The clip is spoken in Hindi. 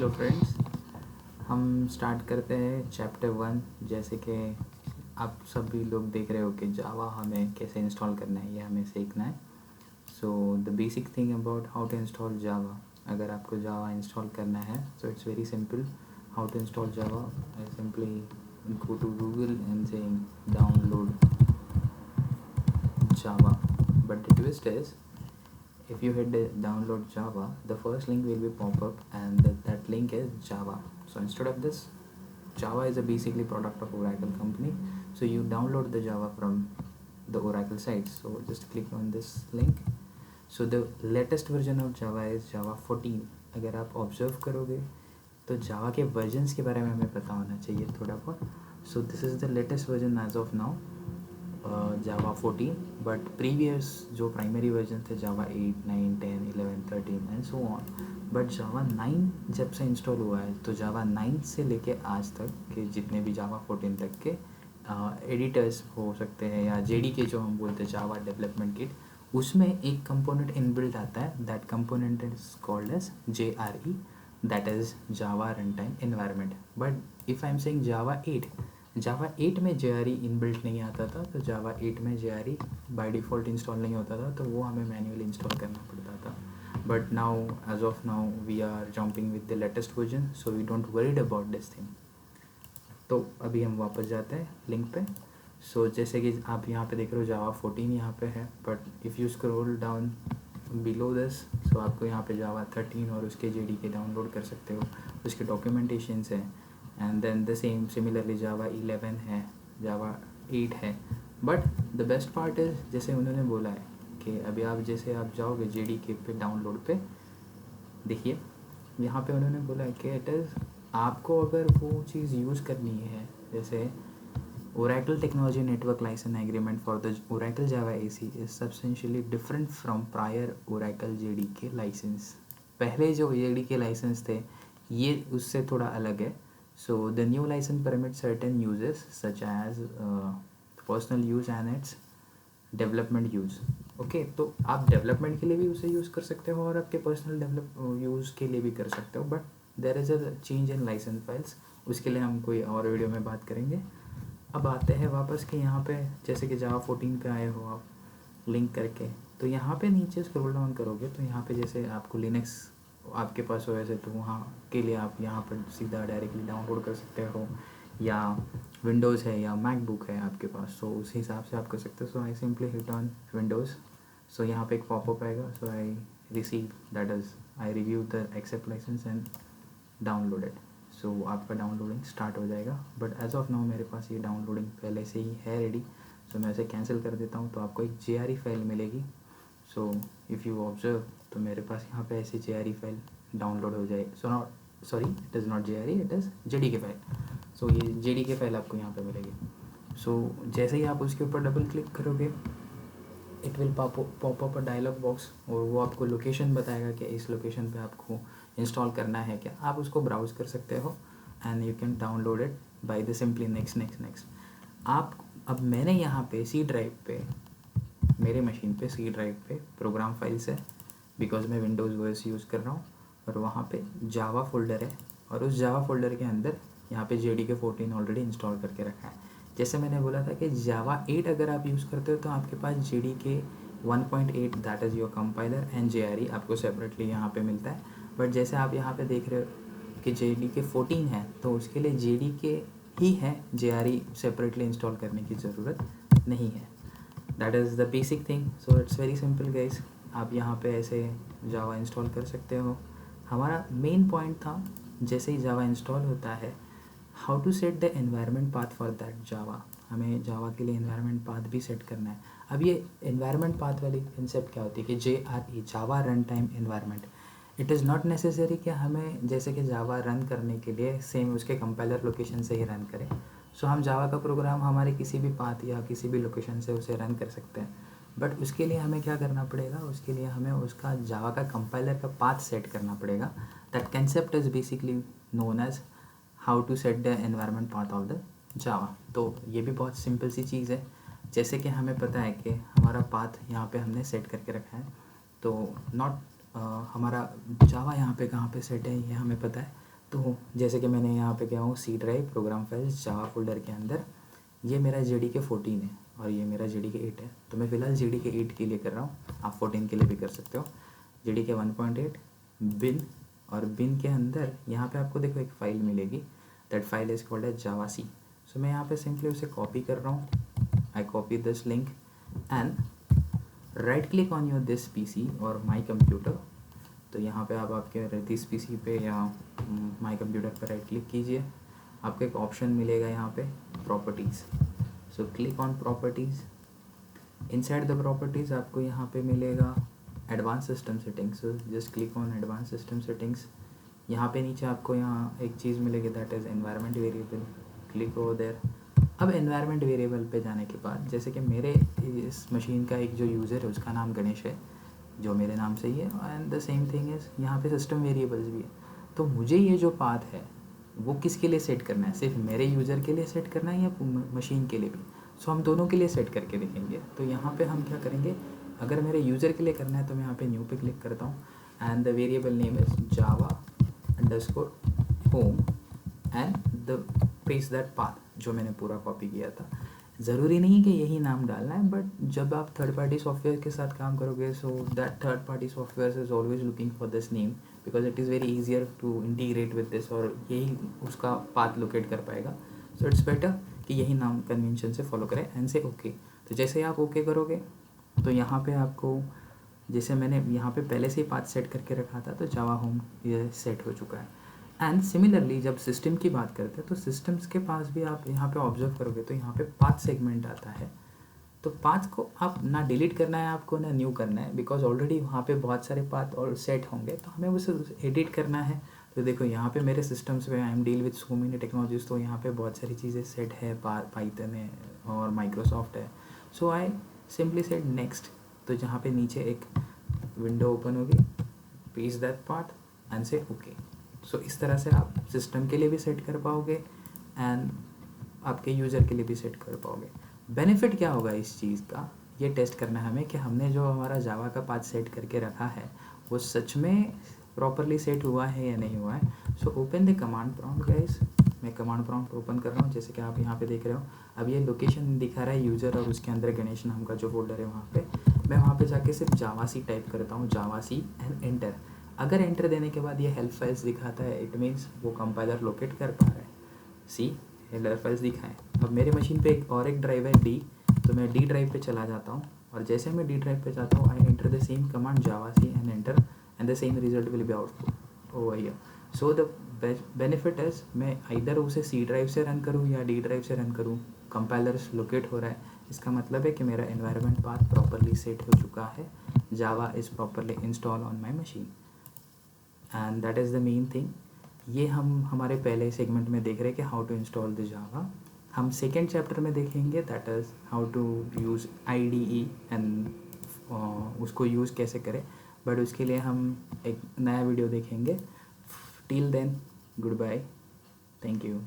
हेलो फ्रेंड्स, हम स्टार्ट करते हैं चैप्टर 1। जैसे कि आप सभी लोग देख रहे हो कि जावा हमें कैसे इंस्टॉल करना है, ये हमें सीखना है। So the basic thing about how to install Java. अगर आपको जावा इंस्टॉल करना है so it's very simple. How to install Java, I simply go to Google and saying download Java, but the twist is if you hit the download Java, the first link will be pop up and that link is Java. So instead of this, Java is a basically product of Oracle company, so you download the Java from the Oracle site. So just click on this link. So the latest version of Java is Java 14. अगर आप ऑब्जर्व करोगे तो जावा के वर्जन्स के बारे में हमें पता होना चाहिए थोड़ा बहुत। So this is the latest version as of now, Java 14, but previous जो प्राइमरी वर्जन थे Java 8, 9, 10, 11, 13 and so on. But Java 9 जब से इंस्टॉल हुआ है तो जावा 9 से लेके आज तक के जितने भी जावा 14 तक के एडिटर्स हो सकते हैं या जेडी के जो हम बोलते हैं जावा डेवलपमेंट किट, उसमें एक कंपोनेंट इनबिल्ट आता है। That component is called as JRE, that is Java run time environment. But if I am saying Java 8 में JRE इनबिल्ट नहीं आता था, तो जावा 8 में JRE बाय डिफ़ॉल्ट इंस्टॉल नहीं होता था, तो वो हमें मैन्युअली इंस्टॉल करना पड़ता था। But now as of now we are jumping with the latest version, so we don't worried about this thing. तो अभी हम वापस जाते हैं लिंक पे। सो जैसे कि आप यहाँ पे देख रहे हो जावा 14 यहाँ पे है, but if you scroll down below this, so आपको यहाँ पे जावा 13 और उसके JDK डाउनलोड कर सकते हो, उसके डॉक्यूमेंटेशंस हैं। एंड देन द सिमिलरली जावा 11 है, जावा 8 है। But the best part is, जैसे उन्होंने बोला है कि अभी आप जैसे आप जाओगे JDK पे डाउनलोड पे, देखिए यहाँ पे उन्होंने बोला है कि इट इज़ आपको अगर वो चीज़ यूज़ करनी है, जैसे Oracle Technology Network License Agreement for the Oracle Java AC is substantially different from prior Oracle JDK license. पहले जो JDK license थे ये उससे थोड़ा अलग है। So the new license permits certain uses such as personal use and its development use. Okay, तो आप डेवलपमेंट के लिए भी उसे यूज़ कर सकते हो और आपके पर्सनल डेवलप यूज़ के लिए भी कर सकते हो। But there is a change in license files, उसके लिए हम कोई और वीडियो में बात करेंगे। अब आते हैं वापस कि यहाँ पे जैसे कि जावा 14 पे आए हो आप लिंक करके, तो यहाँ पे नीचे स्क्रॉल डाउन करोगे तो यहाँ पे जैसे आपको लिनक्स आपके पास हो वैसे तो वहाँ के लिए आप यहाँ पर सीधा डायरेक्टली डाउनलोड कर सकते हो, या विंडोज़ है या मैकबुक है आपके पास, तो उस हिसाब से आप कर सकते हो। So I simply hit on Windows. So यहाँ पे एक पॉपअप आएगा, so I receive that is I review the accept licence and downloaded. So आपका डाउनलोडिंग स्टार्ट हो जाएगा। बट एज ऑफ नाउ मेरे पास ये डाउनलोडिंग पहले से ही है रेडी, सो मैं इसे कैंसिल कर देता हूँ तो आपको एक JRE फाइल मिलेगी। सो इफ़ यू ऑब्जर्व तो मेरे पास यहाँ पे ऐसी JRE फाइल डाउनलोड हो जाए। So not sorry, it is not JRE, it is JDK file. So ये JDK फाइल आपको यहाँ पे मिलेगी। सो जैसे ही आप उसके ऊपर डबल क्लिक करोगे it will pop up a dialog box, और वो आपको लोकेशन बताएगा कि इस लोकेशन पे आपको इंस्टॉल करना है क्या। आप उसको ब्राउज़ कर सकते हो and you can download it by the simply next. आप अब मैंने यहाँ पे सी ड्राइव पे, मेरे मशीन पे सी ड्राइव पे प्रोग्राम फाइल्स है, बिकॉज मैं विंडोज़ OS यूज़ कर रहा हूँ, और वहाँ पे जावा फोल्डर है, और उस जावा फोल्डर के अंदर यहाँ पे JDK 14 ऑलरेडी इंस्टॉल करके रखा है। जैसे मैंने बोला था कि जावा 8 अगर आप यूज़ करते हो तो आपके पास JDK 1.8 that is your compiler and JRE आपको सेपरेटली यहाँ पे मिलता है। बट जैसे आप यहाँ पे देख रहे हो कि JDK 14 है, तो उसके लिए JDK ही है, JRE सेपरेटली इंस्टॉल करने की ज़रूरत नहीं है। That is the basic thing. So it's very simple guys, आप यहाँ पे ऐसे जावा इंस्टॉल कर सकते हो। हमारा मेन पॉइंट था जैसे ही जावा इंस्टॉल होता है, how to set the environment path for that Java. हमें जावा के लिए एनवायरनमेंट पाथ भी सेट करना है। अब ये एनवायरनमेंट पाथ वाली कंसेप्ट क्या होती है कि JRE Java run time environment, it is not necessary कि हमें जैसे कि जावा रन करने के लिए सेम उसके कंपाइलर लोकेशन से ही रन करें। सो हम जावा का प्रोग्राम हमारे किसी भी पाथ या किसी भी लोकेशन से उसे रन कर सकते हैं। बट उसके लिए हमें क्या करना पड़ेगा, उसके लिए हमें उसका जावा का कंपाइलर का पाथ सेट करना पड़ेगा। That concept is basically known as how to set the environment path of the Java. तो ये भी बहुत सिंपल सी चीज़ है। जैसे कि हमें पता है कि हमारा पाथ यहाँ पे हमने सेट करके रखा है, तो नॉट हमारा जावा यहाँ पे कहाँ पे सेट है ये हमें पता है, तो जैसे कि मैंने यहाँ पे क्या हूँ सी ड्राइव प्रोग्राम फाइल्स जावा फोल्डर के अंदर, ये मेरा JDK 14 है और ये मेरा JDK 8 है। तो मैं फ़िलहाल JDK 8 के लिए कर रहा हूँ, आप 14 के लिए भी कर सकते हो। JDK 1.8 बिन, और बिन के अंदर यहाँ पे आपको देखो एक फ़ाइल मिलेगी, that file is called as Java C. So मैं यहाँ पे सिंपली उसे कॉपी कर रहा हूँ, I copy this link and right click on your this PC और माई कंप्यूटर। तो यहाँ पे आप आपके दिस PC पे या माई कंप्यूटर पर राइट क्लिक कीजिए, आपको एक ऑप्शन मिलेगा यहाँ पे properties. So click on properties, inside the properties आपको यहाँ पे मिलेगा advance system settings. So just click on advance system settings. यहाँ पे नीचे आपको यहाँ एक चीज़ मिलेगी, that is environment variable, click over there. अब एनवायरनमेंट वेरिएबल पे जाने के बाद, जैसे कि मेरे इस मशीन का एक जो यूज़र है उसका नाम गणेश है, जो मेरे नाम से ही है, and the same thing is यहाँ पे सिस्टम वेरिएबल्स भी है। तो मुझे ये जो पाथ है वो किसके लिए सेट करना है, सिर्फ मेरे यूज़र के लिए सेट करना है या मशीन के लिए भी? सो हम दोनों के लिए सेट करके देखेंगे। तो यहाँ पे हम क्या करेंगे, अगर मेरे यूज़र के लिए करना है तो मैं यहाँ पे न्यू पे क्लिक करता हूँ and the variable name is Java underscore home and the paste that path जो मैंने पूरा कॉपी किया था। ज़रूरी नहीं है कि यही नाम डालना है, बट जब आप थर्ड पार्टी सॉफ्टवेयर के साथ काम करोगे, so that third party software is always looking for this name because it is very easier to integrate with this, और यही उसका पाथ लोकेट कर पाएगा। सो इट्स बेटर कि यही नाम कन्वेंशन से फॉलो करें एंड से ओके। तो जैसे ही आप ओके करोगे तो यहाँ पे आपको, जैसे मैंने यहाँ पे पहले से ही पाथ सेट करके रखा था, तो जावा होम ये सेट हो चुका है। एंड सिमिलरली जब सिस्टम की बात करते हैं तो सिस्टम्स के पास भी आप यहाँ पे ऑब्जर्व करोगे तो यहाँ पे पाथ सेगमेंट आता है। तो पाथ को आप ना डिलीट करना है आपको, ना न्यू करना है, बिकॉज ऑलरेडी वहाँ पे बहुत सारे पाथ और सेट होंगे, तो हमें उसे एडिट करना है। तो देखो यहाँ पे मेरे सिस्टम्स में I am deal with so many technologies, तो यहाँ पे बहुत सारी चीज़ें सेट है, पाइथन है और माइक्रोसॉफ्ट है। सो आई सिंपली सेट नेक्स्ट। तो जहाँ पे नीचे एक विंडो ओपन होगी, पेस्ट दैट पाथ एंड से ओके। सो इस तरह से आप सिस्टम के लिए भी सेट कर पाओगे एंड आपके यूज़र के लिए भी सेट कर पाओगे। बेनिफिट क्या होगा इस चीज़ का, ये टेस्ट करना है हमें कि हमने जो हमारा जावा का पाथ सेट करके रखा है वो सच में प्रॉपरली सेट हुआ है या नहीं हुआ है। So open the command prompt guys, मैं कमांड प्रॉम्प्ट ओपन कर रहा हूँ। जैसे कि आप यहाँ पे देख रहे हो, अब ये लोकेशन दिखा रहा है यूज़र और उसके अंदर गणेश नाम का जो फोल्डर है वहाँ पे मैं वहाँ पे जाके सिर्फ जावा सी टाइप करता हूँ, जावा सी एंड एंटर। अगर एंटर देने के बाद ये हेल्प फाइल्स दिखाता है, इट मीन्स वो कंपाइलर लोकेट कर पा रहा है। सी हेल्प फाइल्स दिखाएं। अब मेरे मशीन पे एक ड्राइव है डी, तो मैं डी ड्राइव पे चला जाता हूँ और जैसे मैं डी ड्राइव पे जाता हूँ I enter the same command Java C and enter and the same result will be output over here. So the benefit is मैं इधर उसे सी ड्राइव से रन करूँ या डी ड्राइव से रन करूँ, कंपाइलर्स लोकेट हो रहा है। इसका मतलब है कि मेरा एनवायरनमेंट पाथ प्रॉपरली सेट हो चुका है, जावा is properly install on my machine and that is the main thing. ये हम हमारे पहले सेगमेंट में देख रहे हैं कि how to install the Java. हम सेकेंड चैप्टर में देखेंगे that is how to use IDE and उसको यूज़ कैसे करें, बट उसके लिए हम एक नया वीडियो देखेंगे। Till then good bye, thank you.